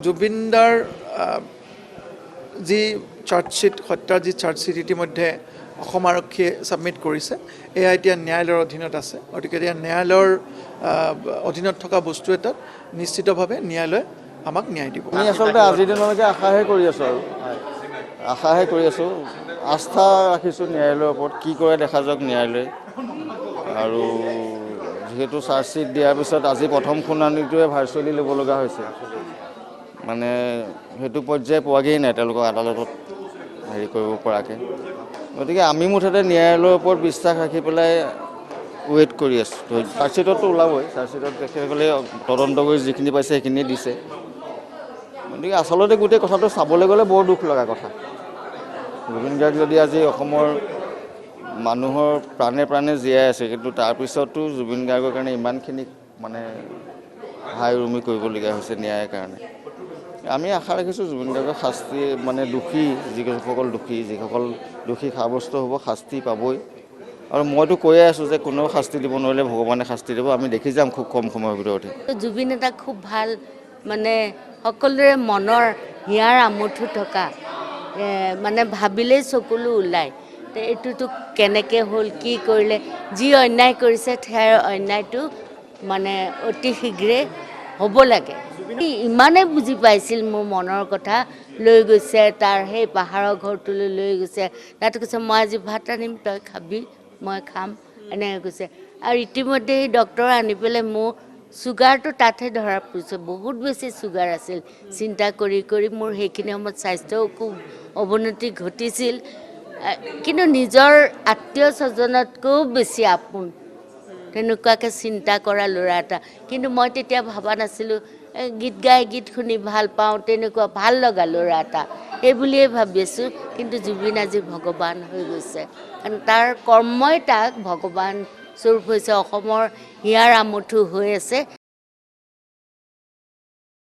জুবিনদাৰ যি চাৰ্জশ্বিট হত্যাৰ যি চাৰ্জশ্বিট ইতিমধ্যে অসম আৰক্ষীয়ে ছাবমিট কৰিছে এয়া এতিয়া ন্যায়ালয়ৰ অধীনত আছে গতিকে এতিয়া ন্যায়ালয়ৰ অধীনত থকা বস্তু এটাত নিশ্চিতভাৱে ন্যায়ালয়ে আমাক ন্যায় দিব। আমি আচলতে আজিৰ দিনলৈকে আশাহে কৰি আছোঁ আস্থা ৰাখিছোঁ ন্যায়ালয়ৰ ওপৰত কি কৰে দেখা যাওক ন্যায়ালয়ে। আৰু যিহেতু চাৰ্জশ্বিট দিয়াৰ পিছত আজি প্ৰথম শুনানিটোৱে ভাৰ্চুৱেলি ল'ব লগা হৈছে, মানে সেইটো পৰ্যায়ে পোৱাগেই নাই তেওঁলোকক আদালতত হেৰি কৰিব পৰাকৈ। গতিকে আমি মুঠতে ন্যায়ালয়ৰ ওপৰত বিশ্বাস ৰাখি পেলাই ৱেইট কৰি আছোঁ। চাৰ্জশ্বিটততো ওলাবই, চাৰ্জশ্বিটত তেখেতসকলে তদন্ত কৰি যিখিনি পাইছে সেইখিনিয়ে দিছে। গতিকে আচলতে গোটেই কথাটো চাবলৈ গ'লে বৰ দুখ লগা কথা। জুবিন গাৰ্গ যদি আজি অসমৰ মানুহৰ প্ৰাণে প্ৰাণে জীয়াই আছে, কিন্তু তাৰপিছতো জুবিন গাৰ্গৰ কাৰণে ইমানখিনি মানে হাই উৰুমি কৰিবলগীয়া হৈছে ন্যায়ৰ কাৰণে। আমি আশা ৰাখিছোঁ জুবিন গাৰ্গৰ শাস্তি মানে যিসকল দোষী সাব্যস্ত হ'ব শাস্তি পাবই। আৰু মইতো কৈয়ে আছোঁ যে কোনেও শাস্তি দিব নোৱাৰিলে ভগৱানে শাস্তি দিব, আমি দেখি যাম খুব কম সময়ৰ ভিতৰতে। জুবিন এটা খুব ভাল মানে সকলোৰে মনৰ হিয়াৰ আমঠু থকা মানে ভাবিলেই চকুলো ওলায়। এইটোতো কেনেকৈ হ'ল, কি কৰিলে, যি অন্যায় কৰিছে সেই অন্যায়টো মানে অতি শীঘ্ৰে হ'ব লাগে। ইমানেই বুজি পাইছিল মোৰ মনৰ কথা, লৈ গৈছে তাৰ সেই পাহাৰৰ ঘৰটোলৈ লৈ গৈছে। তাত কৈছে মই আজি ভাত আনিম তই খাবি, মই খাম, এনেকৈ কৈছে। আৰু ইতিমধ্যে সেই ডক্তৰ আনি পেলাই মোৰ চুগাৰটো তাতহে ধৰা পৰিছে, বহুত বেছি চুগাৰ আছিল। চিন্তা কৰি কৰি মোৰ সেইখিনি সময়ত স্বাস্থ্যও খুব অৱনতি ঘটিছিল। কিন্তু নিজৰ আত্মীয় স্বজনতকৈও বেছি আপোন তেনেকুৱাকৈ চিন্তা কৰা ল'ৰা এটা। কিন্তু মই তেতিয়া ভবা নাছিলোঁ গীত গাই গীত শুনি ভাল পাওঁ তেনেকুৱা ভাল লগা ল'ৰা এটা এই বুলিয়েই ভাবি আছোঁ। কিন্তু জুবিন আজি ভগৱান হৈ গৈছে, কাৰণ তাৰ কৰ্মই তাক ভগৱান স্বৰূপ হৈছে, অসমৰ হিয়াৰ আমঠু হৈ আছে।